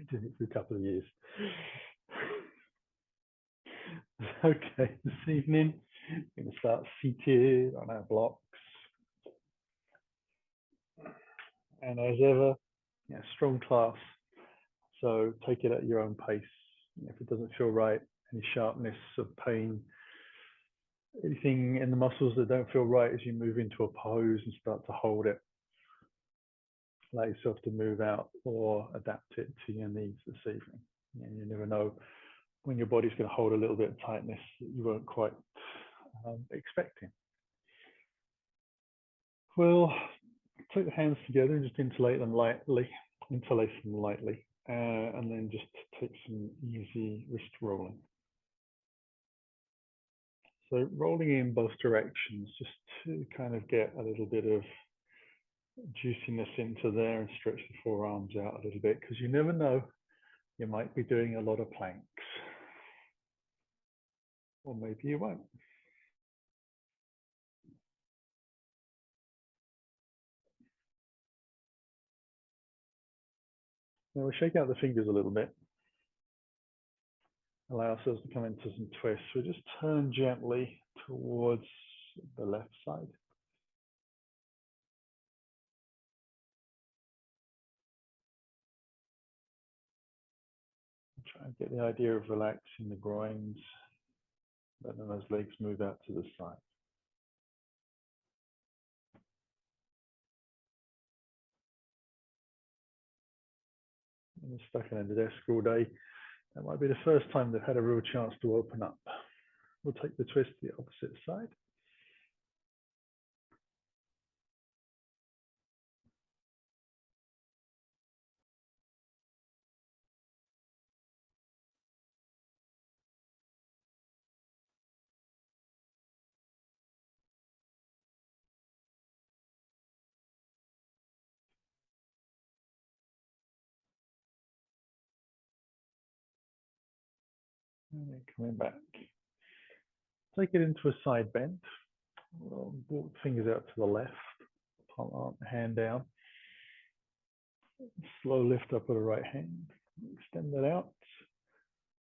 Doing it for a couple of years. Okay, this evening we're going to start seated on our blocks. And as ever, strong class. So take it at your own pace. If it doesn't feel right, any sharpness of pain, anything in the muscles that don't feel right as you move into a pose and start to hold it, allow yourself to move out or adapt it to your needs this evening. And you never know when your body's going to hold a little bit of tightness that you weren't quite expecting. We'll take the hands together and just interlace them lightly, and then just take some easy wrist rolling. So rolling in both directions, just to kind of get a little bit of juiciness into there and stretch the forearms out a little bit, because you never know, you might be doing a lot of planks, or maybe you won't. Now we'll shake out the fingers a little bit. Allow ourselves to come into some twists. So just turn gently towards the left side. Try and get the idea of relaxing the groins, letting those legs move out to the side. And stuck in the desk all day, that might be the first time they've had a real chance to open up. We'll take the twist to the opposite side. And then coming back. Take it into a side bend. We'll walk the fingers out to the left, palm hand down. Slow lift up with the right hand. Extend that out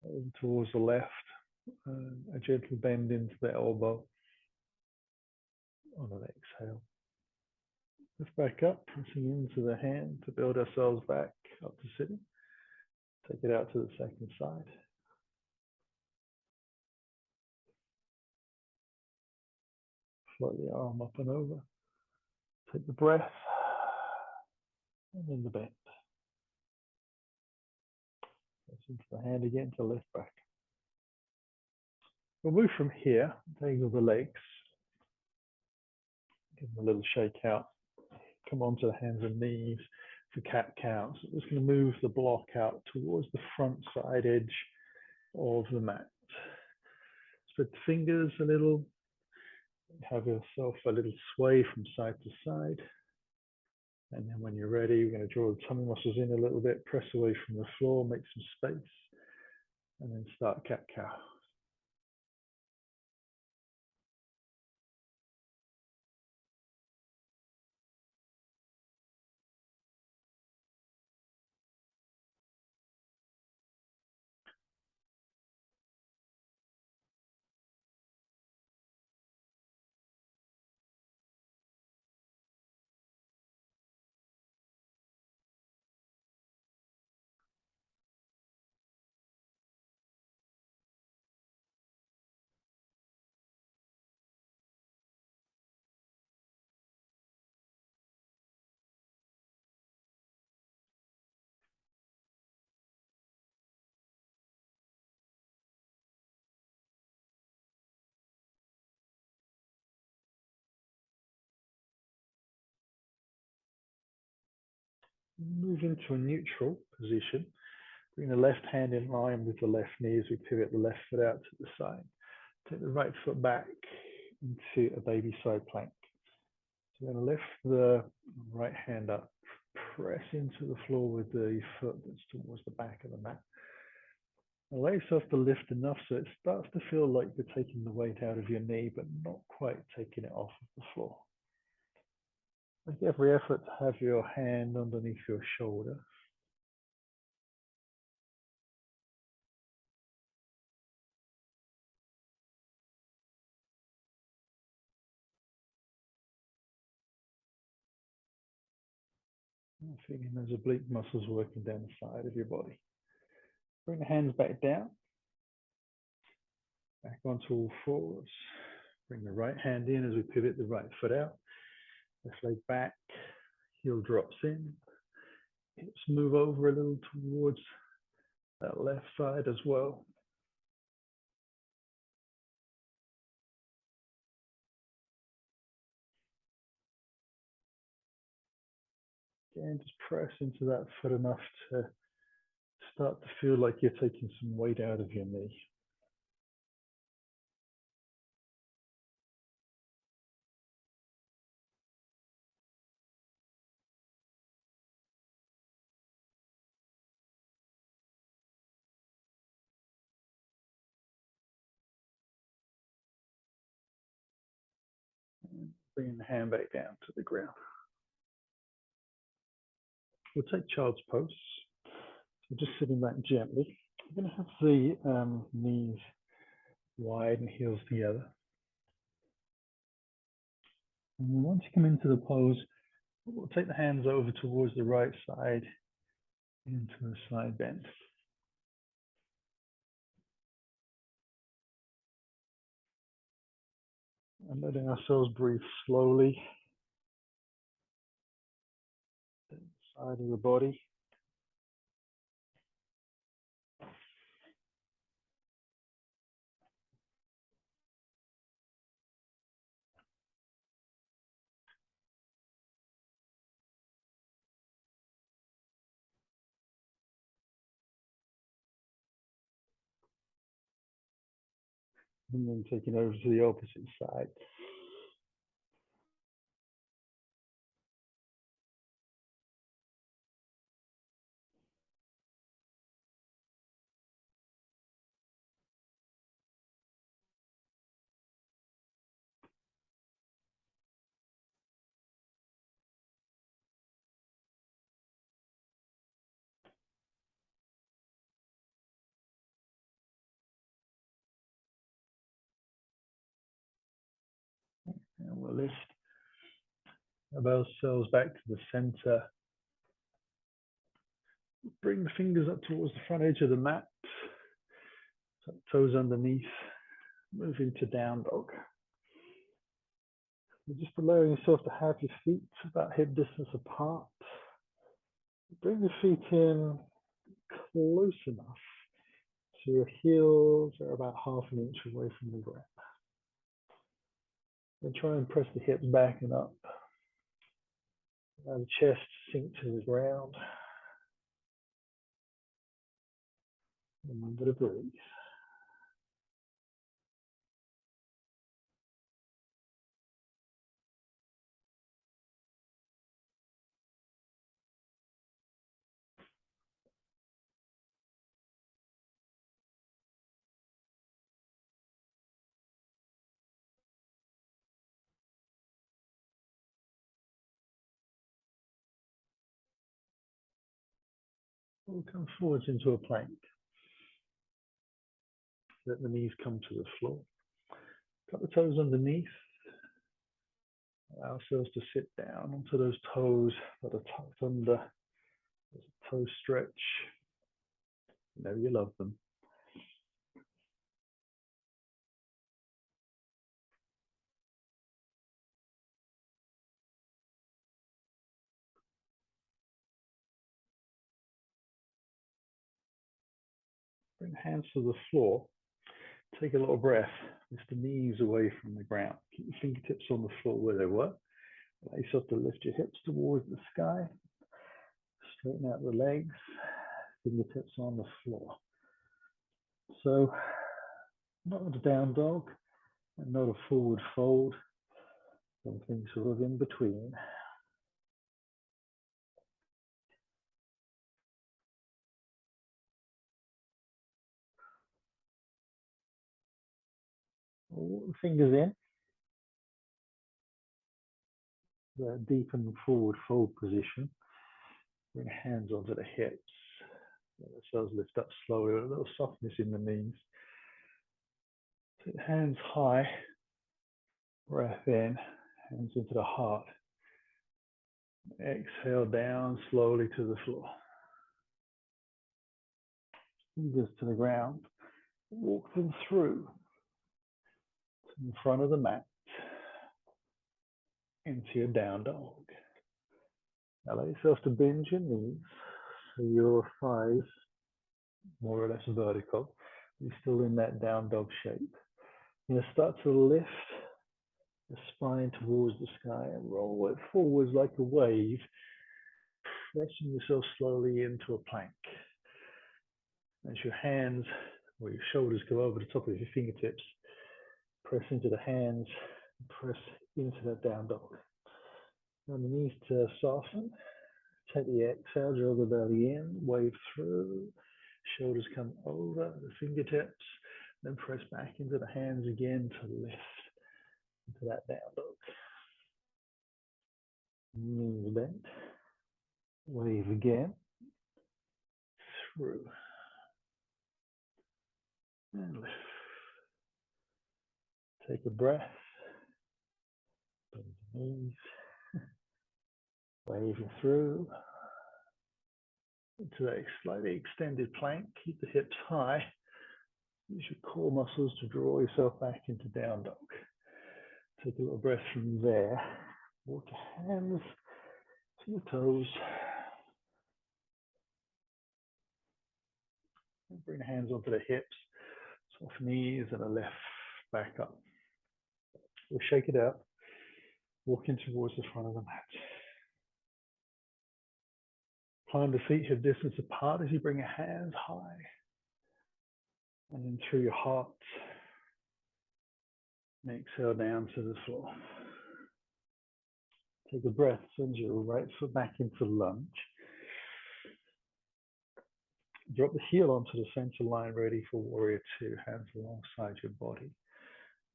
over towards the left. A gentle bend into the elbow. On an exhale. Lift back up, pressing into the hand to build ourselves back up to sitting. Take it out to the second side. Float the arm up and over. Take the breath, and then the bend. Press into the hand again to lift back. We'll move from here, angle the legs. Give them a little shake out. Come onto the hands and knees for cat cows. So just going to move the block out towards the front side edge of the mat. Spread the fingers a little. Have yourself a little sway from side to side. And then when you're ready, we're going to draw the tummy muscles in a little bit, press away from the floor, make some space, and then start cat cow. Move into a neutral position. Bring the left hand in line with the left knee as we pivot the left foot out to the side. Take the right foot back into a baby side plank. So we're going to lift the right hand up, press into the floor with the foot that's towards the back of the mat. Allow yourself to lift enough so it starts to feel like you're taking the weight out of your knee, but not quite taking it off of the floor. Make every effort to have your hand underneath your shoulder. Feeling those oblique muscles working down the side of your body. Bring the hands back down, back onto all fours. Bring the right hand in as we pivot the right foot out. Left leg back, heel drops in. Hips move over a little towards that left side as well. Again, just press into that foot enough to start to feel like you're taking some weight out of your knee. And bringing the hand back down to the ground. We'll take child's pose. So just sitting back gently. You're going to have the knees wide and heels together. And once you come into the pose, we'll take the hands over towards the right side into a side bend. And letting ourselves breathe slowly. Side of the body. And then taking over to the opposite side. And we'll lift ourselves back to the center. Bring the fingers up towards the front edge of the mat. Toes underneath. Move into down dog. You're just allowing yourself to have your feet about hip distance apart. Bring the feet in close enough so your heels are about half an inch away from the ground. And try and press the hips back and up. Allow the chest sink to the ground. Remember to breathe. We'll come forwards into a plank. Let the knees come to the floor. Cut the toes underneath. Allow ourselves to sit down onto those toes that are tucked under. There's a toe stretch. You know you love them. Bring hands to the floor. Take a little breath. Lift the knees away from the ground. Keep your fingertips on the floor where they were. Allow yourself to lift your hips towards the sky. Straighten out the legs. Fingertips on the floor. So, not a down dog and not a forward fold. Something sort of in between. All the fingers in. The deep and forward fold position. Bring hands onto the hips. Let ourselves lift up slowly with a little softness in the knees. Take the hands high. Breath in. Hands into the heart. Exhale down slowly to the floor. Fingers to the ground. Walk them through to the front of the mat into your down dog. Allow yourself to bend your knees so your thighs more or less vertical. You're still in that down dog shape. You're going to start to lift the spine towards the sky and roll it forwards like a wave, pressing yourself slowly into a plank. As your hands or your shoulders go over the top of your fingertips, press into the hands, press into that down dog. And the knees to soften. Take the exhale, draw the belly in, wave through, shoulders come over the fingertips, then press back into the hands again to lift into that down dog. Knees bent, wave again, through, and lift. Take a breath, bend the knees, wave through into that slightly extended plank. Keep the hips high. Use your core muscles to draw yourself back into down dog. Take a little breath from there. Walk your hands to your toes. And bring the hands onto the hips. Soft knees and a lift back up. We'll shake it out. Walking towards the front of the mat. Plant the feet hip distance apart as you bring your hands high. And then through your heart. And exhale down to the floor. Take a breath, send your right foot back into lunge. Drop the heel onto the center line, ready for warrior two, hands alongside your body.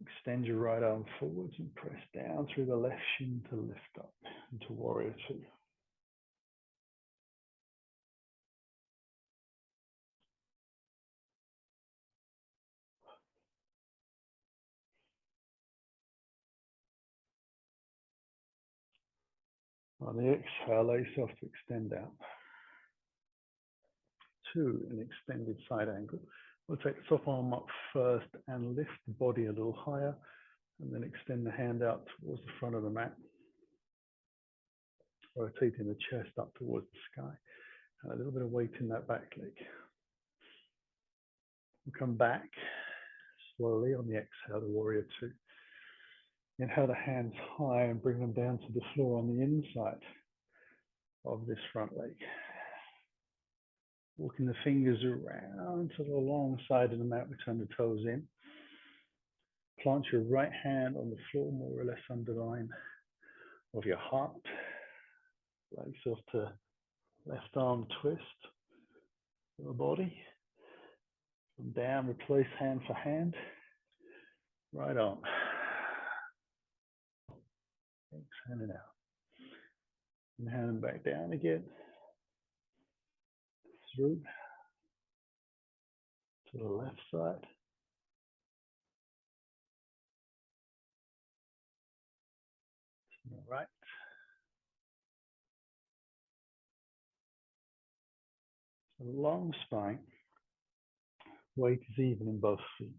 Extend your right arm forwards and press down through the left shin to lift up into warrior two. On the exhale, allow yourself to extend out to an extended side angle. We'll take the top arm up first and lift the body a little higher, and then extend the hand out towards the front of the mat, rotating the chest up towards the sky, and a little bit of weight in that back leg. We'll come back slowly on the exhale to warrior two. Inhale the hands high and bring them down to the floor on the inside of this front leg. Walking the fingers around to the long side of the mat, we turn the toes in. Plant your right hand on the floor, more or less under the line of your heart. Allow yourself to left arm twist the body. From down, replace hand for hand. Right arm. Exhaling out. Inhaling back down again. Through to the left side. To the right. So long spine. Weight is even in both feet.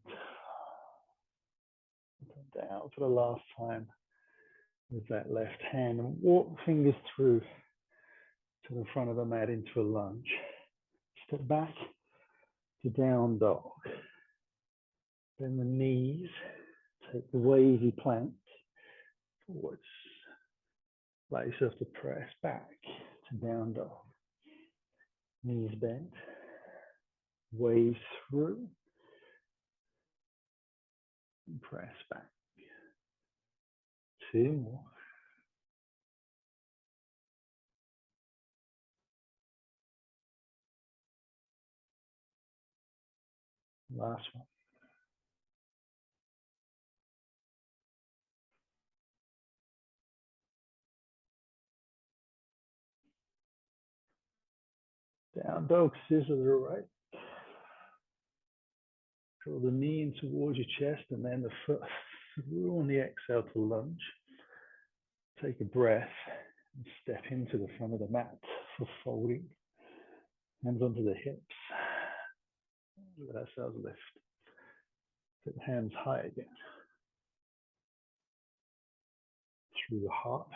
Come down for the last time with that left hand and walk fingers through to the front of the mat into a lunge. Step back to down dog. Bend the knees, take the wavy plank forwards. Allow yourself to press back to down dog. Knees bent, wave through, and press back. Two more. Last one. Down dog, scissor to the right. Draw the knee in towards your chest and then the foot through on the exhale to lunge. Take a breath And step into the front of the mat for folding. Hands onto the hips. Let ourselves lift. Get the hands high again. Through the heart.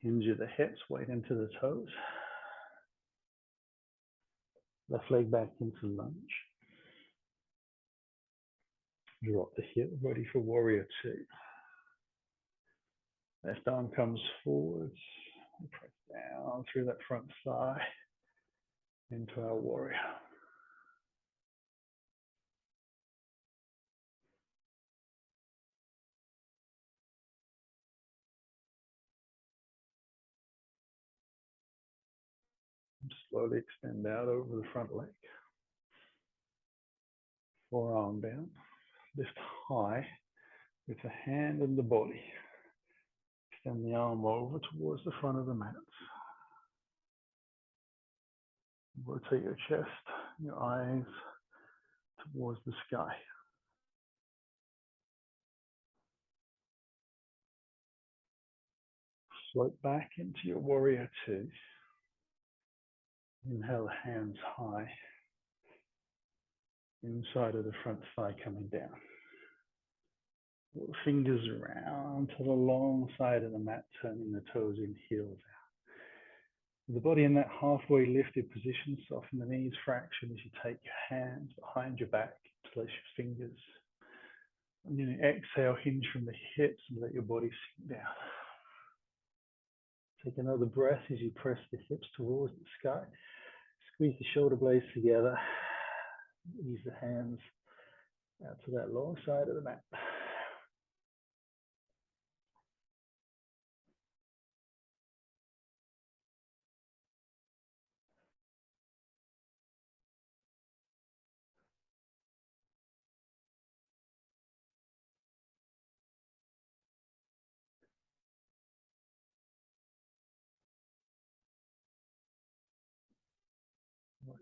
Hinge at the hips, weight into the toes. Left leg back into lunge. Drop the hip, ready for warrior two. Left arm comes forwards. Press down through that front thigh into our warrior. Slowly extend out over the front leg. Forearm down. Lift high with the hand and the body. Extend the arm over towards the front of the mat. Rotate your chest, your eyes towards the sky. Float back into your warrior two. Inhale, hands high. Inside of the front thigh coming down. Fingers around to the long side of the mat, turning the toes in, heels out. The body in that halfway lifted position, soften the knees, fraction as you take your hands behind your back, place your fingers. And then exhale, hinge from the hips and let your body sink down. Take another breath as you press the hips towards the sky. Squeeze the shoulder blades together. Ease the hands out to that long side of the mat.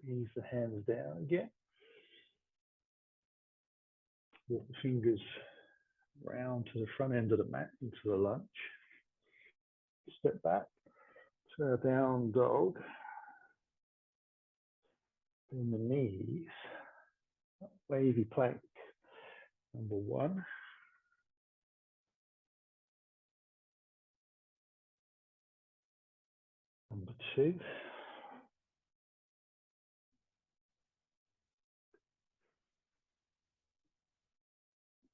Ease the hands down again. Walk the fingers round to the front end of the mat into the lunge. Step back to a down dog. Bend the knees. Wavy plank. Number one. Number two.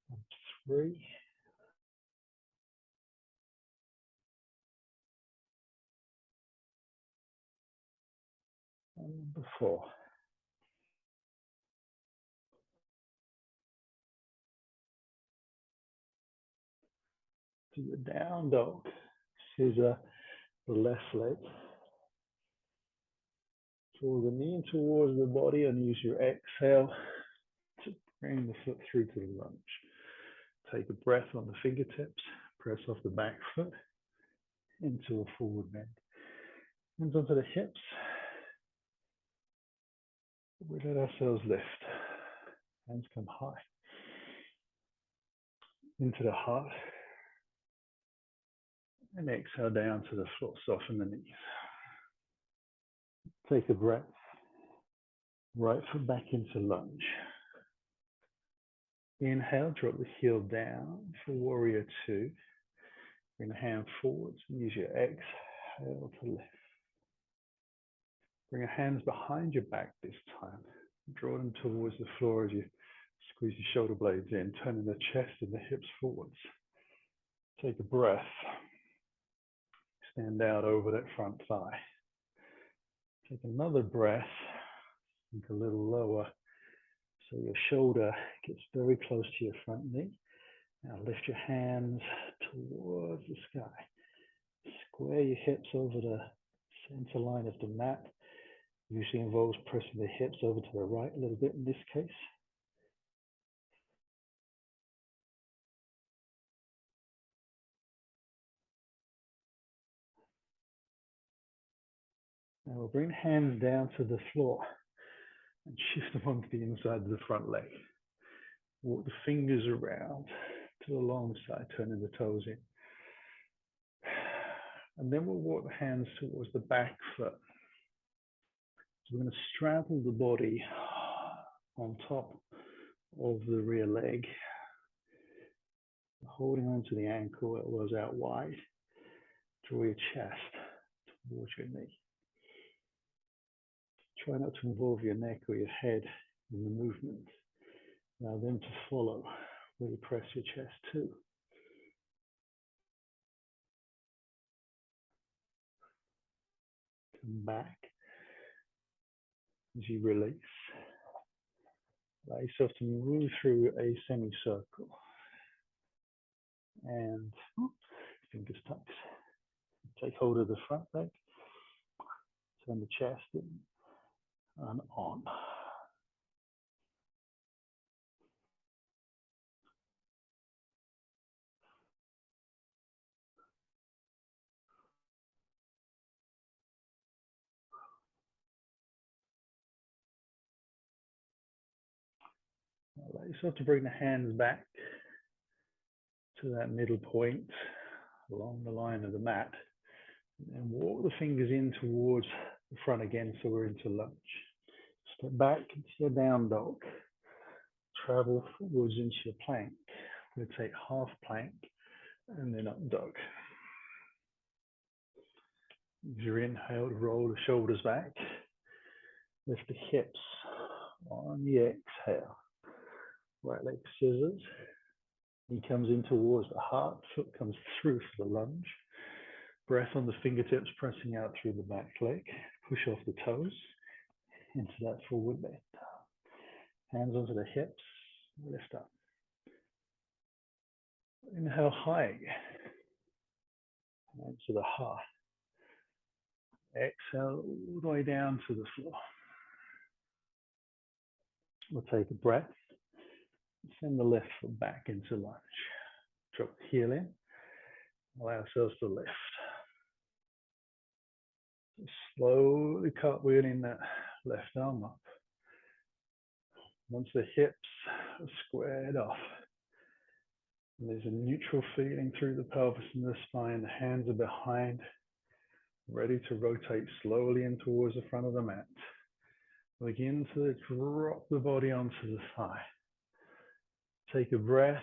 Number three. And number four. To your down dog. Scissor the left leg. Draw the knee towards the body and use your exhale to bring the foot through to the lunge. Take a breath on the fingertips. Press off the back foot into a forward bend. Hands onto the hips. We let ourselves lift. Hands come high. Into the heart. And exhale down to the floor. Soften the knees. Take a breath. Right foot back into lunge. Inhale, drop the heel down for warrior two. Bring the hand forwards and use your exhale to lift. Bring your hands behind your back this time. Draw them towards the floor as you squeeze your shoulder blades in, turning the chest and the hips forwards. Take a breath. Extend out over that front thigh. Take another breath. Sink a little lower so your shoulder gets very close to your front knee. Now lift your hands towards the sky. Square your hips over the center line of the mat. Usually involves pressing the hips over to the right a little bit in this case. Now we'll bring hands down to the floor and shift them onto the inside of the front leg. Walk the fingers around to the long side, turning the toes in. And then we'll walk the hands towards the back foot. So we're going to straddle the body on top of the rear leg, holding onto the ankle, elbows out wide. Draw your chest towards your knee. Try not to involve your neck or your head in the movement. Allow them to follow where you press your chest to. Come back as you release. Allow yourself to move through a semicircle. And fingers tucked. Take hold of the front leg. Turn the chest in and on. Allow yourself to bring the hands back to that middle point along the line of the mat. And walk the fingers in towards the front again, so we're into lunge. Step back into your down dog. Travel forwards into your plank. We'll take half plank and then up dog. As you inhale, roll the shoulders back. Lift the hips on the exhale. Right leg scissors. He comes in towards the heart. Foot comes through for the lunge. Breath on the fingertips, pressing out through the back leg. Push off the toes into that forward bend. Hands onto the hips, lift up. Inhale high. Hands to the heart. Exhale all the way down to the floor. We'll take a breath. Send the left foot back into lunge. Drop the heel in. Allow ourselves to lift. Slowly cartwheeling that left arm up. Once the hips are squared off, and there's a neutral feeling through the pelvis and the spine, the hands are behind, ready to rotate slowly in towards the front of the mat. Begin to drop the body onto the thigh. Take a breath.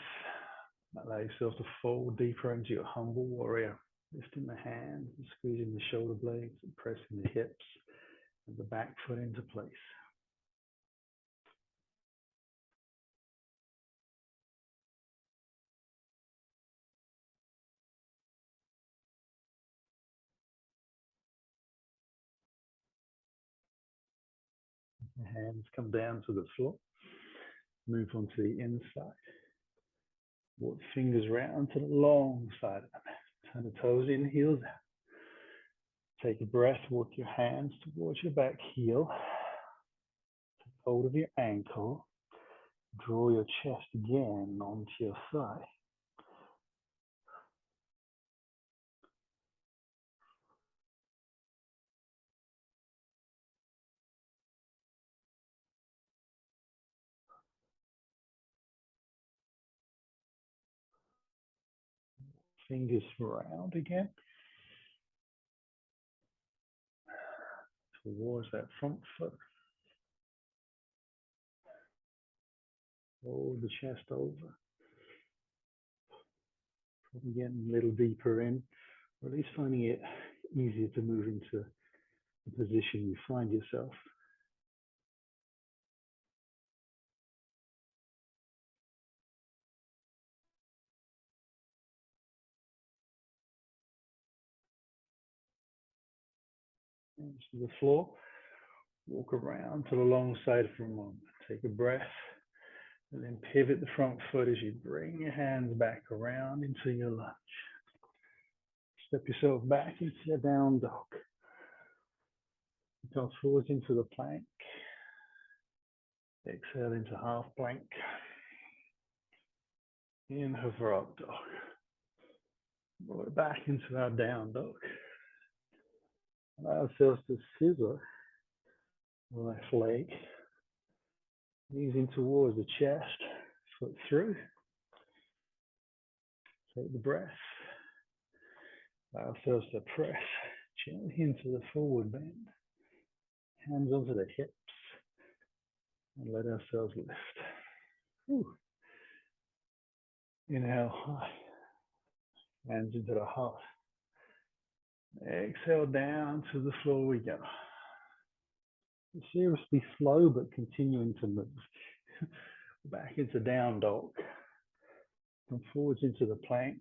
Allow yourself to fold deeper into your humble warrior. Lifting the hands and squeezing the shoulder blades and pressing the hips and the back foot into place. The hands come down to the floor. Move onto the inside. Walk the fingers round to the long side of the mat. Turn the toes in, heels out. Take a breath, walk your hands towards your back heel. Take hold of your ankle. Draw your chest again onto your thigh. Fingers round again. Towards that front foot. Hold the chest over. Probably getting a little deeper in, or at least finding it easier to move into the position you find yourself. Hands to the floor. Walk around to the long side for a moment. Take a breath. And then pivot the front foot as you bring your hands back around into your lunge. Step yourself back into your down dog. Go forwards into the plank. Exhale into half plank. Inhale for up dog. Roll it back into our down dog. Allow ourselves to scissor the left leg. Knees in towards the chest. Foot through. Take the breath. Allow ourselves to press gently into the forward bend, hands onto the hips, and let ourselves lift. Whew. Inhale high, hands into the heart. Exhale, down to the floor we go. Seriously slow, but continuing to move. Back into down dog. Come forwards into the plank,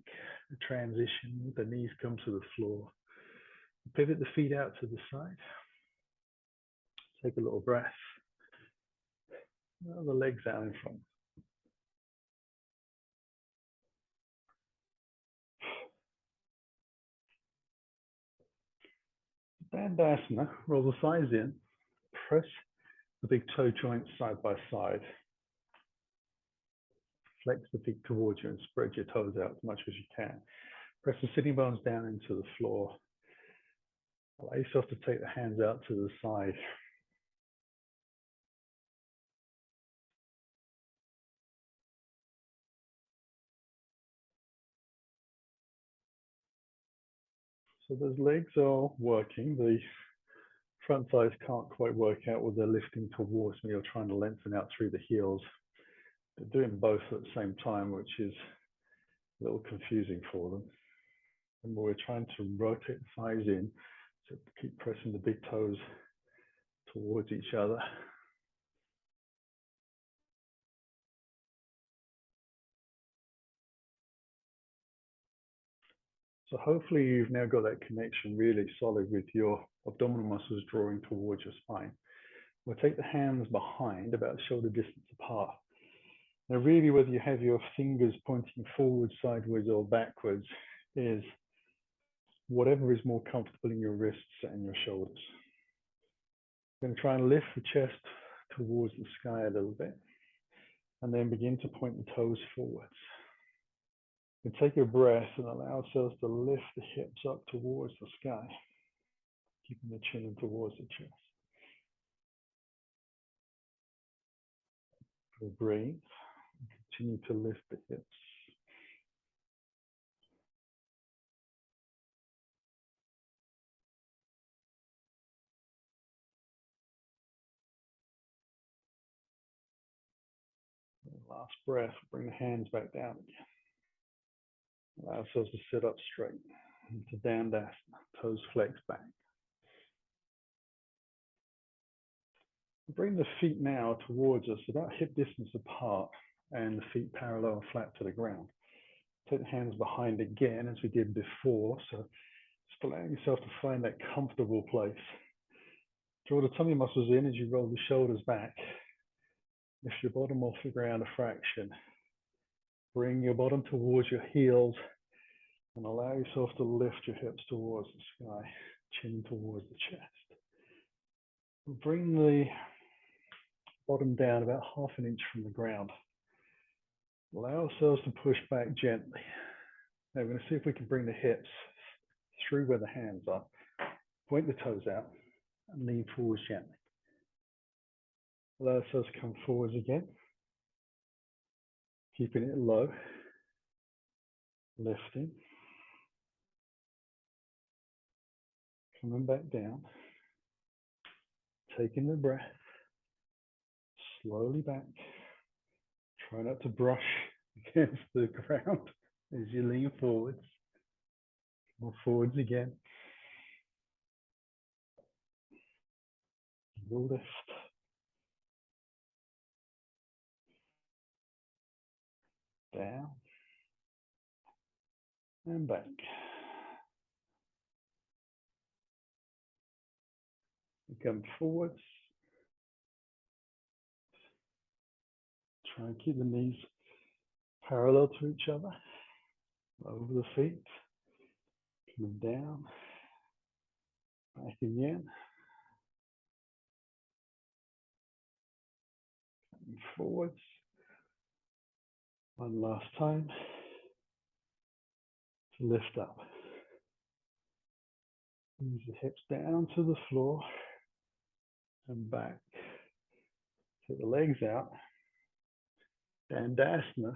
the transition, the knees come to the floor. Pivot the feet out to the side. Take a little breath. The legs out in front. Dandasana, roll the thighs in, press the big toe joints side by side. Flex the feet towards you and spread your toes out as much as you can. Press the sitting bones down into the floor. Allow yourself to take the hands out to the side. So those legs are working. The front thighs can't quite work out what they're lifting towards me or trying to lengthen out through the heels. They're doing both at the same time, which is a little confusing for them. And we're trying to rotate the thighs in, so keep pressing the big toes towards each other. So hopefully you've now got that connection really solid with your abdominal muscles drawing towards your spine. We'll take the hands behind, about shoulder distance apart. Now really whether you have your fingers pointing forward, sideways or backwards is whatever is more comfortable in your wrists and your shoulders. I'm going to try and lift the chest towards the sky a little bit and then begin to point the toes forwards. And take a breath and allow ourselves to lift the hips up towards the sky, keeping the chin in towards the chest. We'll breathe, continue to lift the hips. Last breath, bring the hands back down again. Allow ourselves to sit up straight into Dandasana, toes flex back. Bring the feet now towards us, about hip distance apart, and the feet parallel and flat to the ground. Take the hands behind again, as we did before, so just allowing yourself to find that comfortable place. Draw the tummy muscles in as you roll the shoulders back. Lift your bottom off the ground a fraction. Bring your bottom towards your heels and allow yourself to lift your hips towards the sky, chin towards the chest. Bring the bottom down about ½ an inch from the ground. Allow ourselves to push back gently. Now we're going to see if we can bring the hips through where the hands are. Point the toes out and lean forwards gently. Allow ourselves to come forwards again, keeping it low, lifting, coming back down, taking the breath, slowly back. Try not to brush against the ground as you lean forwards. More forwards again. We'll lift. Down. And back. We come forwards. Try and keep the knees parallel to each other. Over the feet. Coming down. Back again. Coming forwards. One last time. To lift up. Use the hips down to the floor and back. Take the legs out. Dandasana.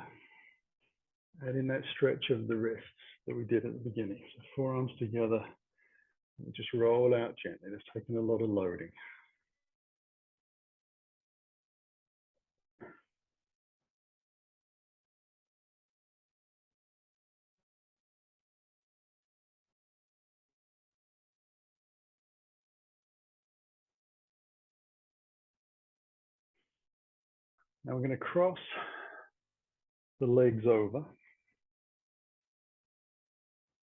Add in that stretch of the wrists that we did at the beginning. So forearms together, and just roll out gently. That's taking a lot of loading. Now we're going to cross the legs over.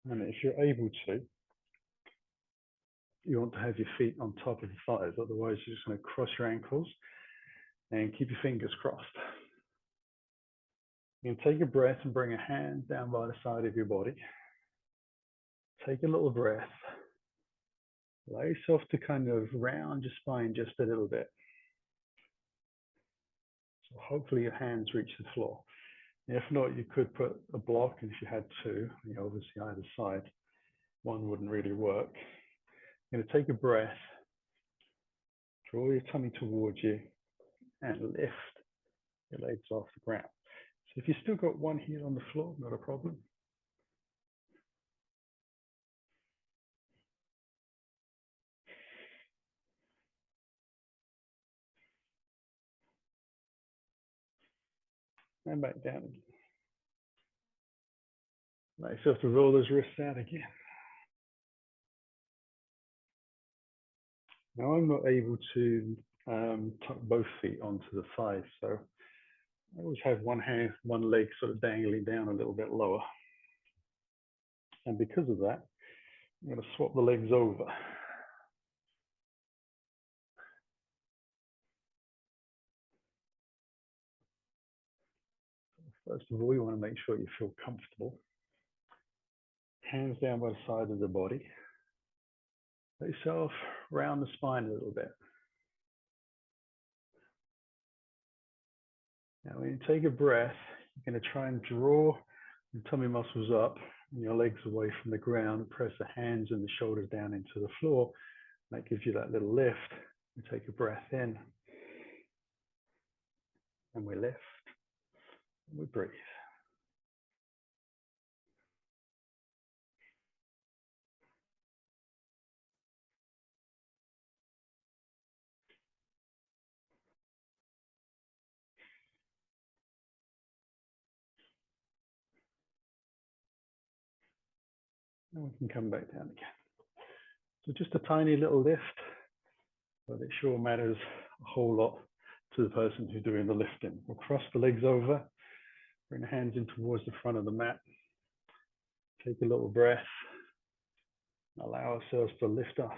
And if you're able to, you want to have your feet on top of the thighs. Otherwise, you're just going to cross your ankles and keep your fingers crossed. You can take a breath and bring a hand down by the side of your body. Take a little breath. Allow yourself to kind of round your spine just a little bit. So hopefully your hands reach the floor. If not, you could put a block, and if you had two, obviously either side, one wouldn't really work. You're going to take a breath, draw your tummy towards you, and lift your legs off the ground. So if you've still got one heel on the floor, not a problem. And back down again. Allow yourself to roll those wrists out again. Now I'm not able to tuck both feet onto the thighs, so I always have one leg sort of dangling down a little bit lower. And because of that, I'm going to swap the legs over. First of all, you want to make sure you feel comfortable. Hands down by the side of the body. Let yourself round the spine a little bit. Now, when you take a breath, you're going to try and draw your tummy muscles up and your legs away from the ground. Press the hands and the shoulders down into the floor. That gives you that little lift. We take a breath in, and we lift, and we breathe. And we can come back down again. So just a tiny little lift, but it sure matters a whole lot to the person who's doing the lifting. We'll cross the legs over, bring the hands in towards the front of the mat, take a little breath, allow ourselves to lift up,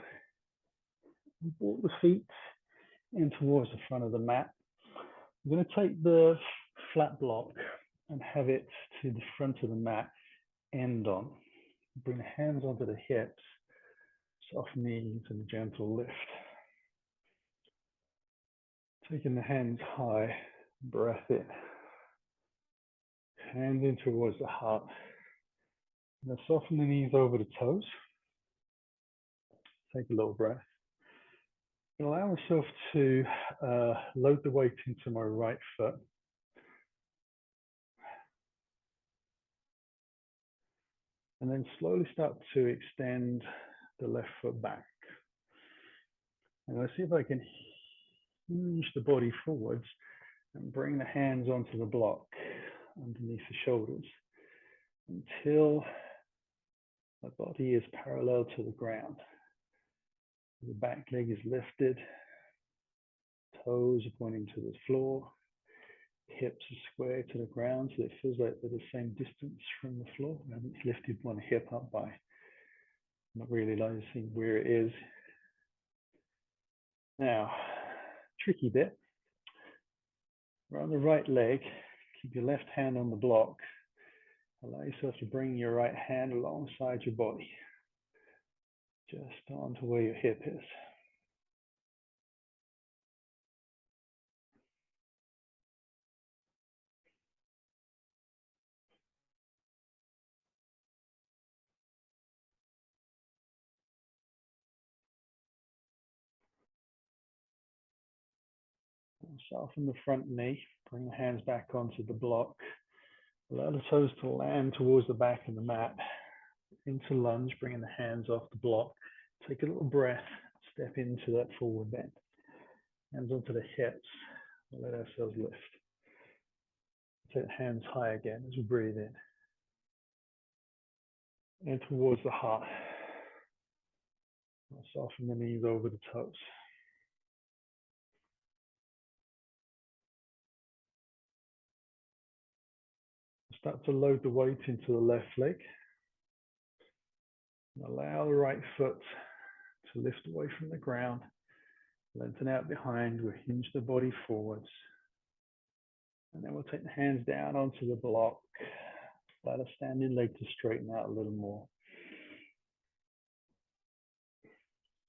walk the feet in towards the front of the mat. We're going to take the flat block and have it to the front of the mat, end on. Bring the hands onto the hips, soft knees, and a gentle lift. Taking the hands high, breath in. Hands in towards the heart. Now soften the knees over the toes. Take a little breath. And allow myself to load the weight into my right foot. And then slowly start to extend the left foot back. And I'll see if I can hinge the body forwards and bring the hands onto the block underneath the shoulders until the body is parallel to the ground. The back leg is lifted, toes are pointing to the floor, hips are square to the ground, so it feels like they're the same distance from the floor. I haven't lifted one hip up by not realizing where it is. Now, tricky bit. We're on the right leg, keep your left hand on the block. Allow yourself to bring your right hand alongside your body, just onto where your hip is. Soften the front knee, bring the hands back onto the block. Allow the toes to land towards the back of the mat. Into lunge, bringing the hands off the block. Take a little breath, step into that forward bend. Hands onto the hips, let ourselves lift. Take the hands high again as we breathe in. And towards the heart. Soften the knees over the toes. Start to load the weight into the left leg. And allow the right foot to lift away from the ground. Lengthen out behind. We'll hinge the body forwards. And then we'll take the hands down onto the block. Allow the standing leg to straighten out a little more.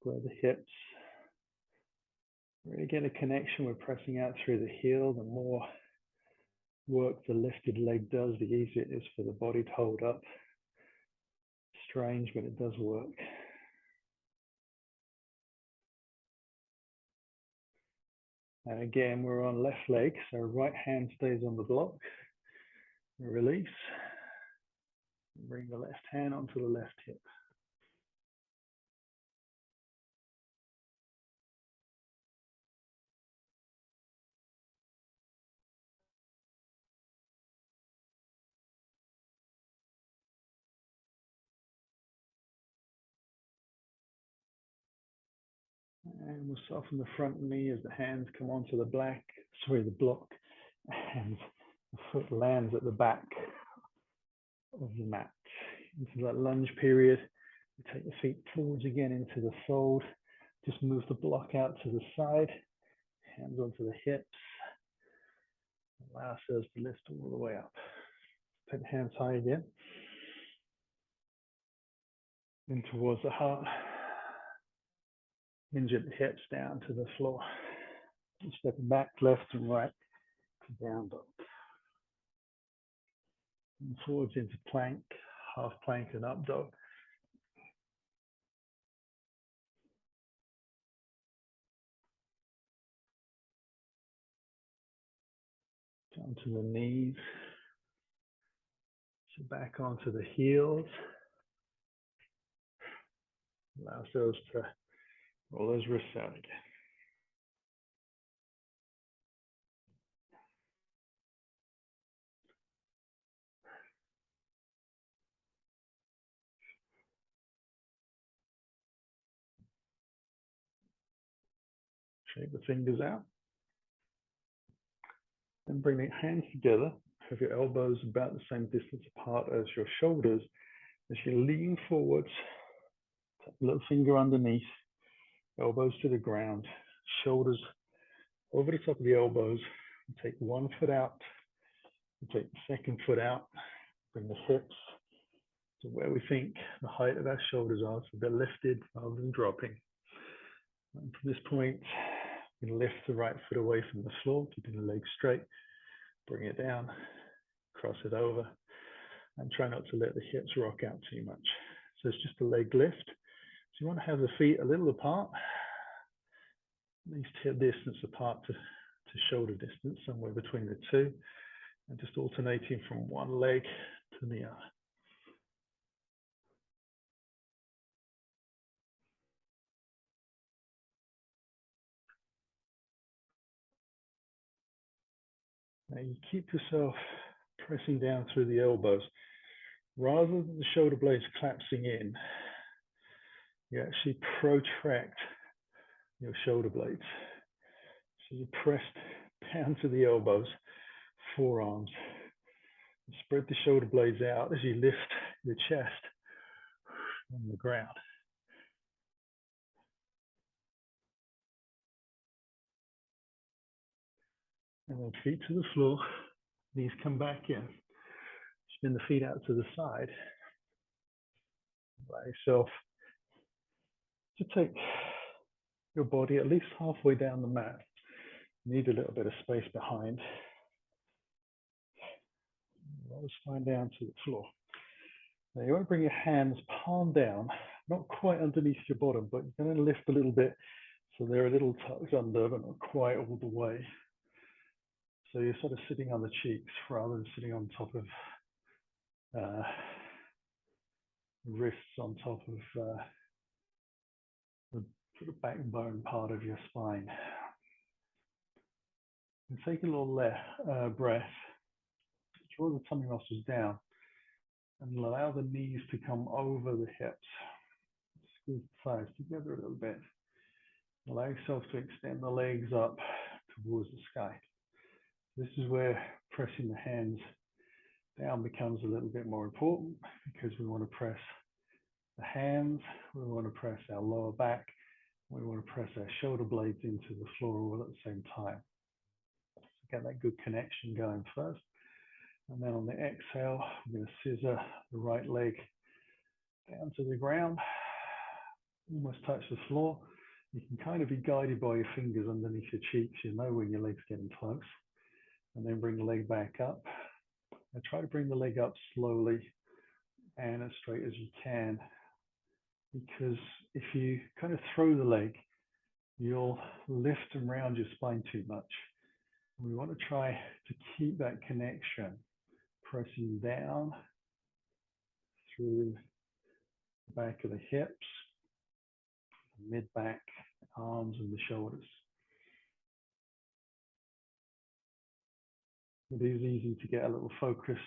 Grow the hips. Really get a connection. We're pressing out through the heel. The more work the lifted leg does, the easier it is for the body to hold up. Strange, but it does work. And again, we're on left leg, so right hand stays on the block. Release. Bring the left hand onto the left hip. And we'll soften the front knee as the hands come onto the block, and the foot lands at the back of the mat. Into that lunge period, we take the feet forwards again into the fold. Just move the block out to the side, hands onto the hips. Allow ourselves to lift all the way up. Take the hands high again. In towards the heart. Hinge at the hips down to the floor. Stepping back left and right to down dog. And forwards into plank, half plank and up dog. Down to the knees. So back onto the heels. Allow ourselves to roll those wrists out again. Shake the fingers out. Then bring the hands together. Have your elbows about the same distance apart as your shoulders. As you lean forwards, tap a little finger underneath, elbows to the ground, shoulders over the top of the elbows. Take one foot out, take the second foot out, bring the hips to where we think the height of our shoulders are, so they're lifted rather than dropping. And from this point, we can lift the right foot away from the floor, keeping the leg straight, bring it down, cross it over, and try not to let the hips rock out too much. So it's just a leg lift. So you want to have the feet a little apart, at least hip distance apart to shoulder distance, somewhere between the two, and just alternating from one leg to the other. Now you keep yourself pressing down through the elbows. Rather than the shoulder blades collapsing in, you actually protract your shoulder blades. So you press down to the elbows, forearms. Spread the shoulder blades out as you lift your chest on the ground. And then feet to the floor, knees come back in. Spin the feet out to the side. Allow yourself to take your body at least halfway down the mat. You need a little bit of space behind. Roll the spine down to the floor. Now you want to bring your hands palm down, not quite underneath your bottom, but you're going to lift a little bit so they're a little tucked under, but not quite all the way. So you're sort of sitting on the cheeks rather than sitting on top of wrists on top of the sort of backbone part of your spine. And take a little breath, draw the tummy muscles down, and allow the knees to come over the hips. Squeeze the thighs together a little bit. Allow yourself to extend the legs up towards the sky. This is where pressing the hands down becomes a little bit more important, because we want to press the hands, we want to press our lower back, we want to press our shoulder blades into the floor all at the same time. So get that good connection going first. And then on the exhale, we're going to scissor the right leg down to the ground, almost touch the floor. You can kind of be guided by your fingers underneath your cheeks. You know when your leg's getting close. And then bring the leg back up. And try to bring the leg up slowly and as straight as you can. Because if you kind of throw the leg, you'll lift and round your spine too much. We want to try to keep that connection, pressing down through the back of the hips, mid-back, arms and the shoulders. It is easy to get a little focused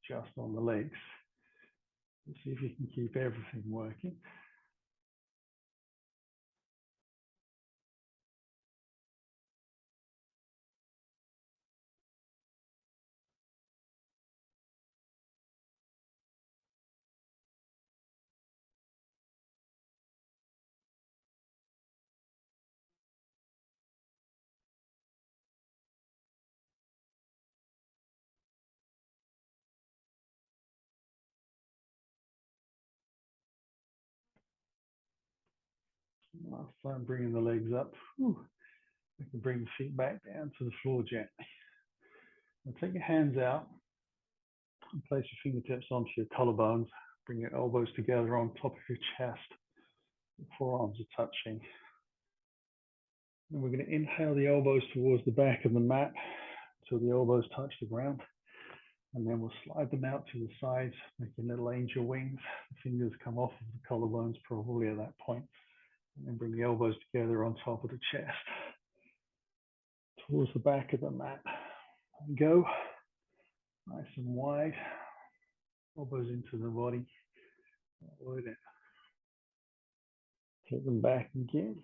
just on the legs. Let's see if you can keep everything working. Last time, bringing the legs up. We can bring the feet back down to the floor gently. Now take your hands out and place your fingertips onto your collarbones. Bring your elbows together on top of your chest. The forearms are touching. And we're going to inhale the elbows towards the back of the mat until the elbows touch the ground. And then we'll slide them out to the sides, making little angel wings. The fingers come off of the collarbones probably at that point. And then bring the elbows together on top of the chest, towards the back of the mat. And go, nice and wide, elbows into the body. Avoid it. Take them back again,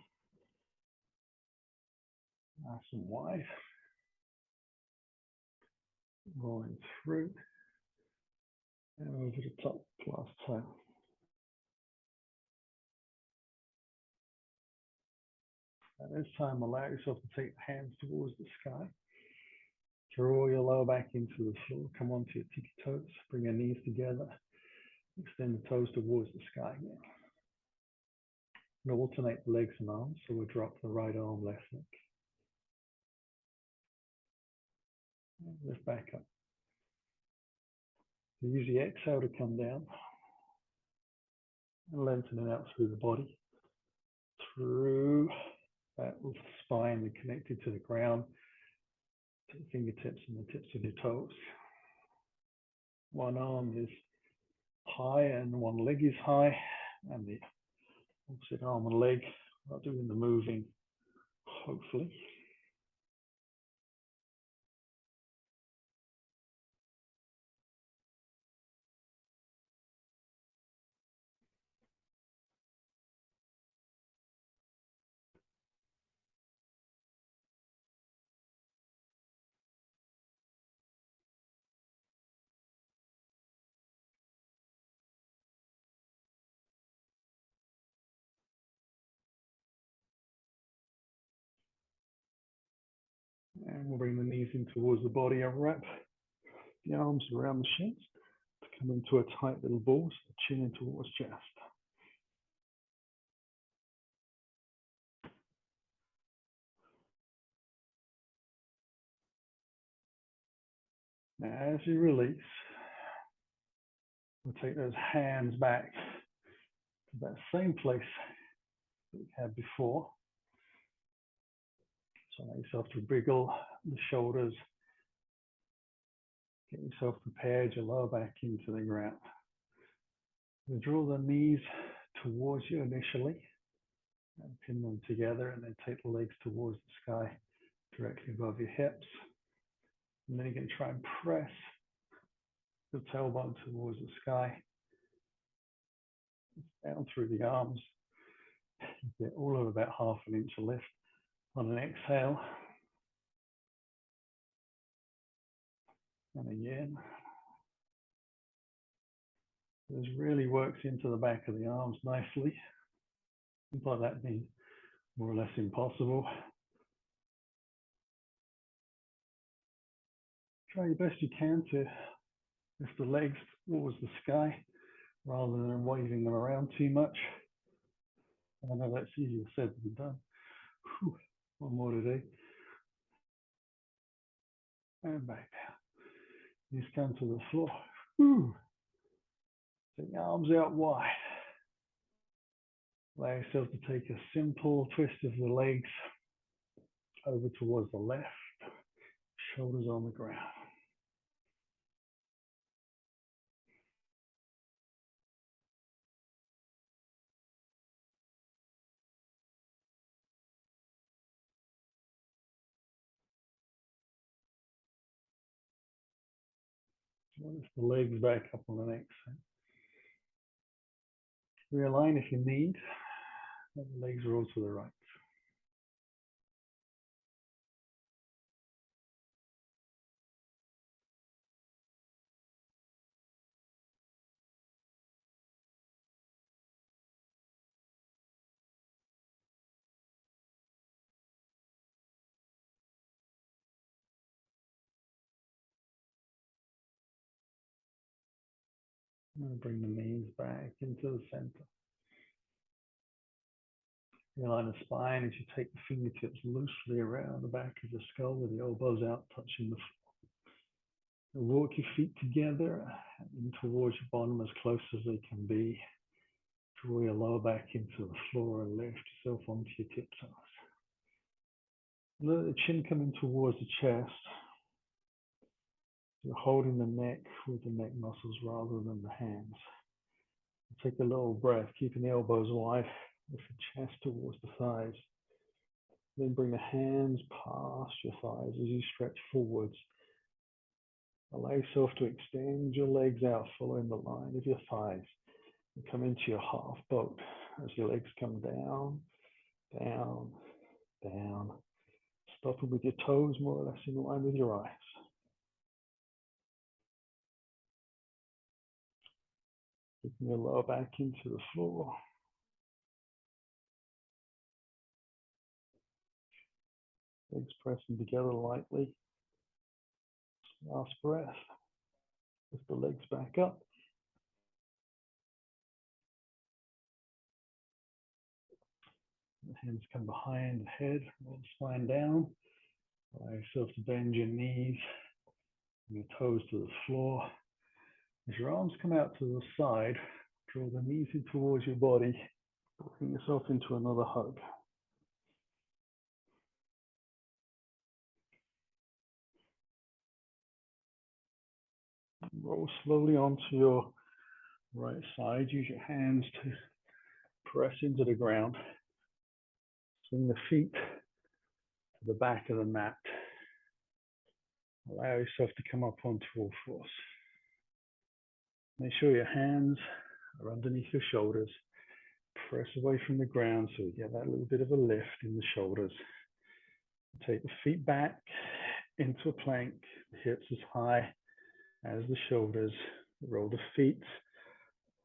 nice and wide. Rolling through and over the top last time. At this time, allow yourself to take the hands towards the sky. Draw your lower back into the floor. Come onto your tippy toes. Bring your knees together. Extend the toes towards the sky again. And alternate the legs and arms. So we'll drop the right arm, left leg. And lift back up. So use the exhale to come down. And lengthen it out through the body. Through that spine and connected to the ground. To the fingertips and the tips of your toes. One arm is high and one leg is high, and the opposite arm and leg are doing the moving, hopefully. And we'll bring the knees in towards the body and wrap the arms around the shins to come into a tight little ball, so chin in towards chest. Now, as you release, we'll take those hands back to that same place that we had before. So allow yourself to wriggle the shoulders Get yourself prepared, your lower back into the ground. You draw the knees towards you initially and pin them together, and then take the legs towards the sky directly above your hips. And then you're going to try and press the tailbone towards the sky, down through the arms. Get all of about half an inch of lift on an exhale. And again. This really works into the back of the arms nicely. By that being more or less impossible. Try your best you can to lift the legs towards the sky rather than waving them around too much. I know that's easier said than done. Whew. One more to do. And back down. Just come to the floor. Whew. Take the arms out wide. Allow yourself to take a simple twist of the legs over towards the left, shoulders on the ground. Lift the legs back up on the next. Realign if you need. The legs roll to the right. I'm going to bring the knees back into the center. Realign the spine as you take the fingertips loosely around the back of the skull with the elbows out touching the floor. Walk your feet together and towards your bottom as close as they can be. Draw your lower back into the floor and lift yourself onto your tiptoes. Let the chin come in towards the chest. You're holding the neck with the neck muscles rather than the hands. Take a little breath, keeping the elbows wide, lift the chest towards the thighs. Then bring the hands past your thighs as you stretch forwards. Allow yourself to extend your legs out, following the line of your thighs. And come into your half boat as your legs come down, down, down. Stopping with your toes more or less in line with your eyes. Taking your lower back into the floor. Legs pressing together lightly. Last breath. Lift the legs back up. The hands come behind the head, roll the spine down. Allow yourself to bend your knees and your toes to the floor. As your arms come out to the side, draw the knees in towards your body. Bring yourself into another hug. Roll slowly onto your right side. Use your hands to press into the ground. Swing the feet to the back of the mat. Allow yourself to come up onto all fours. Make sure your hands are underneath your shoulders. Press away from the ground so you get that little bit of a lift in the shoulders. Take the feet back into a plank, the hips as high as the shoulders. Roll the feet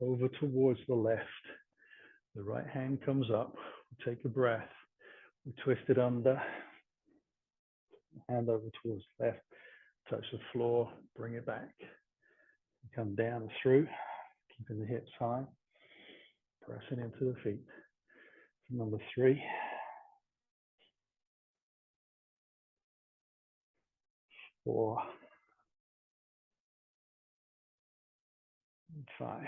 over towards the left. The right hand comes up. We take a breath. We twist it under. Hand over towards the left. Touch the floor. Bring it back. Come down and through. Keeping the hips high. Pressing into the feet. Number 3. 4. 5.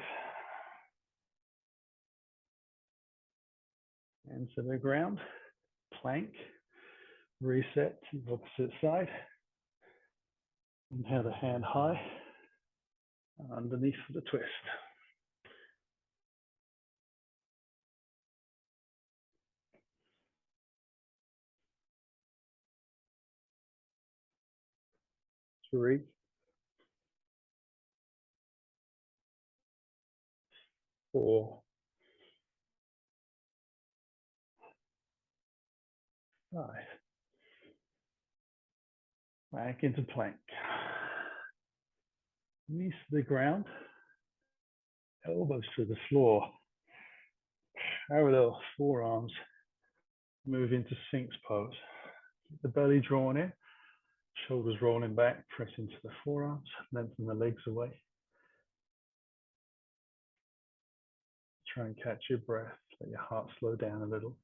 Hands to the ground. Plank. Reset to the opposite side. Inhale the hand high, underneath for the twist. Three, four, five. Back into plank. Knees to the ground, elbows to the floor. Parallel forearms move into Sphinx pose. Keep the belly drawn in, shoulders rolling back, press into the forearms, lengthen the legs away. Try and catch your breath, let your heart slow down a little.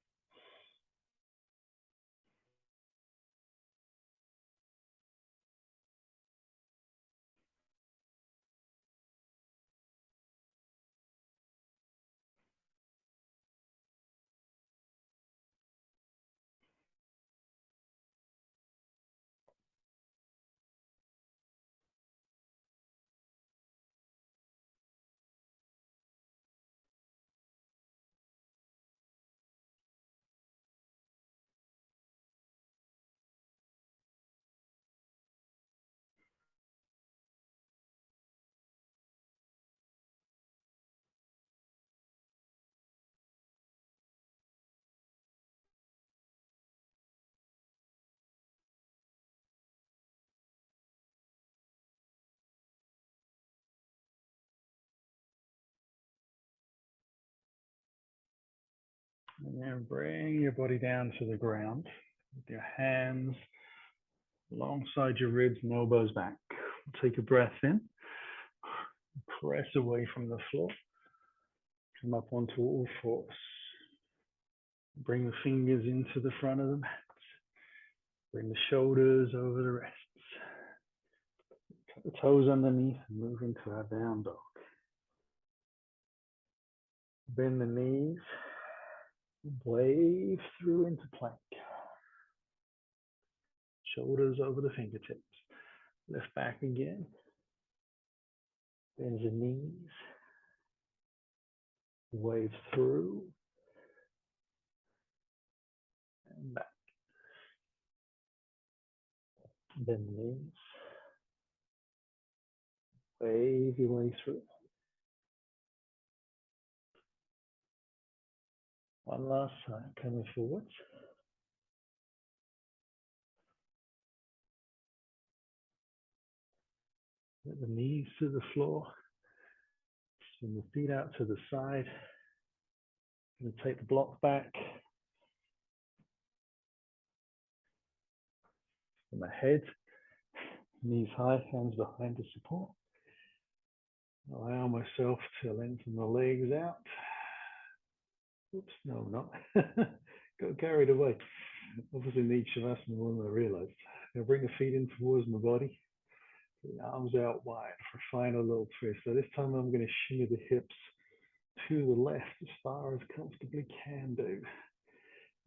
And then bring your body down to the ground with your hands alongside your ribs and elbows back. Take a breath in, press away from the floor, come up onto all fours. Bring the fingers into the front of the mat. Bring the shoulders over the wrists. Tuck the toes underneath and move into our down dog. Bend the knees, wave through into plank. Shoulders over the fingertips. Lift back again. Bend the knees. Wave through and back. Bend the knees. Wave your way through. One last time, coming forwards. Let the knees to the floor. Swing the feet out to the side. Going to take the block back. From the head, knees high, hands behind to support. Allow myself to lengthen the legs out. Oops, no, I'm not. Got carried away. Obviously, in each of us, and more than I realized. Now bring the feet in towards my body. The arms out wide for a final little twist. So this time I'm going to shimmy the hips to the left as far as comfortably can do.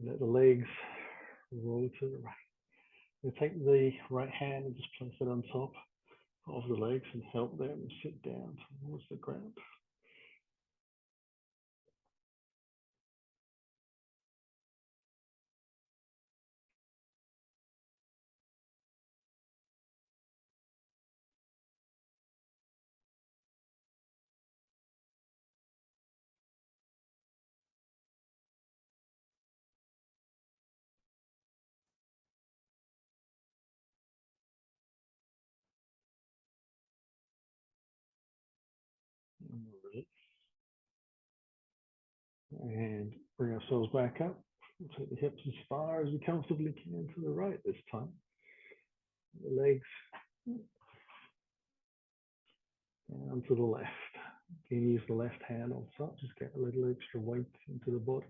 Let the legs roll to the right. We'll take the right hand and just place it on top of the legs and help them sit down towards the ground. And bring ourselves back up. We'll take the hips as far as we comfortably can to the right this time. The legs down to the left. You can use the left hand on top, just get a little extra weight into the body.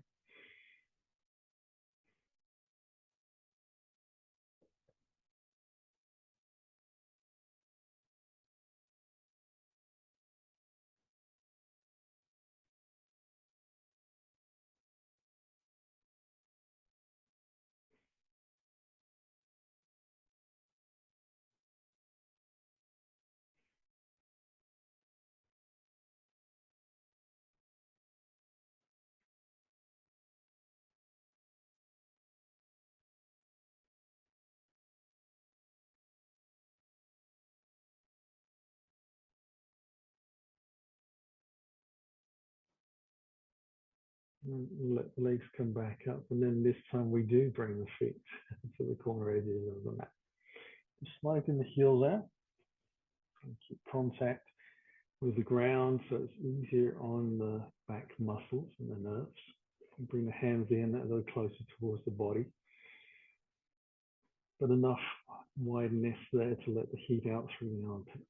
And let the legs come back up. And then this time we do bring the feet to the corner edges of the mat. Just sloping the heels out and keep contact with the ground so it's easier on the back muscles and the nerves. And bring the hands in a little closer towards the body, but enough wideness there to let the heat out through the armpits.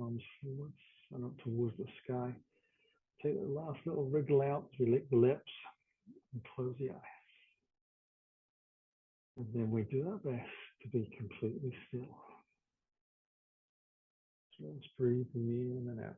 Arms forwards and up towards the sky. Take the last little wriggle out as we lick the lips and close the eyes. And then we do our best to be completely still. Just breathing in and out.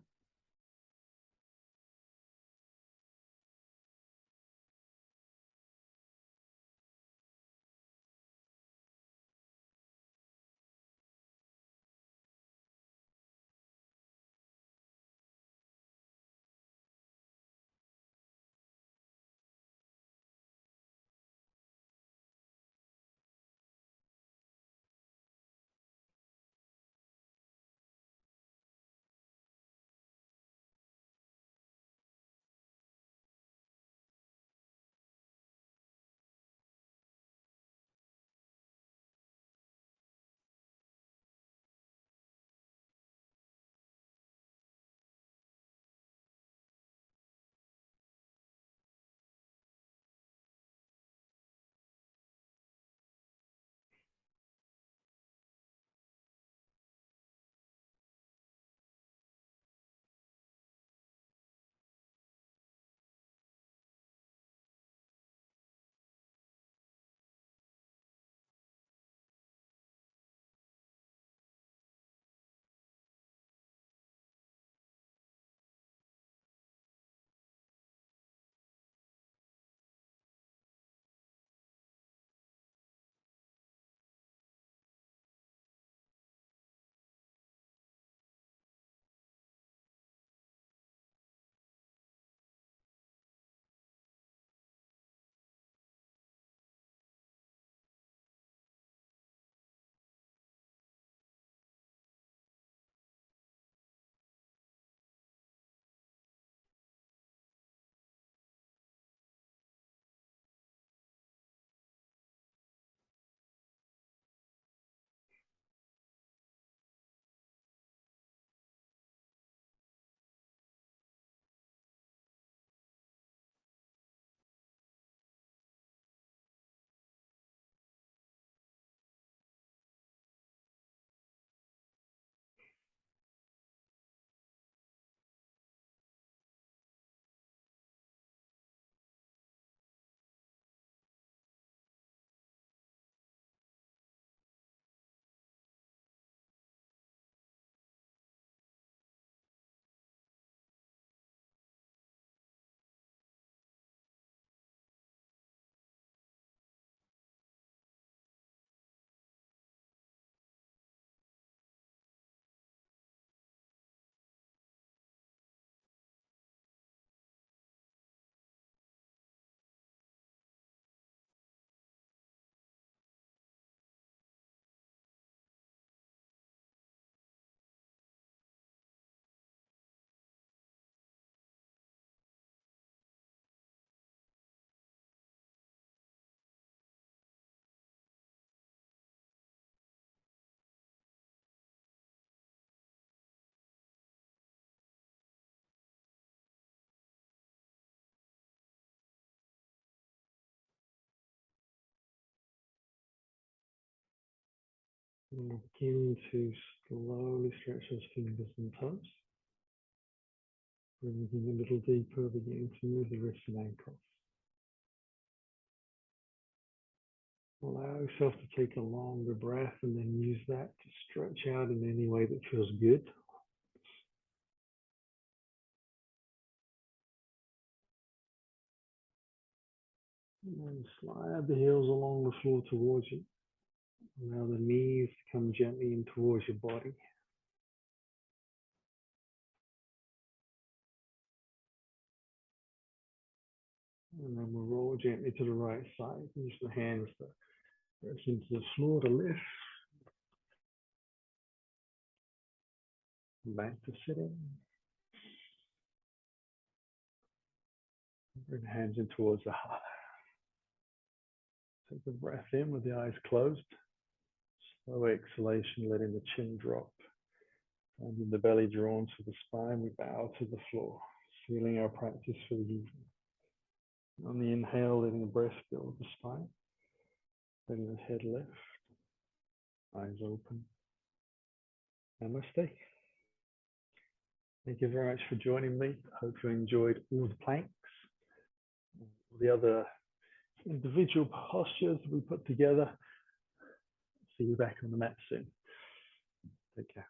And we'll begin to slowly stretch those fingers and toes. Breathing a little deeper, beginning to move the wrists and ankles. Allow yourself to take a longer breath and then use that to stretch out in any way that feels good. And then slide the heels along the floor towards you. Allow the knees to come gently in towards your body. And then we'll roll gently to the right side. Use the hands to press into the floor to lift. Back to sitting. Bring the hands in towards the heart. Take a breath in with the eyes closed. Slow exhalation, letting the chin drop. Finding the belly drawn to the spine, we bow to the floor, sealing our practice for the evening. On the inhale, letting the breath fill the spine. Letting the head lift. Eyes open. Namaste. Thank you very much for joining me. I hope you enjoyed all the planks, all the other individual postures we put together. See you back on the mat soon. Take care.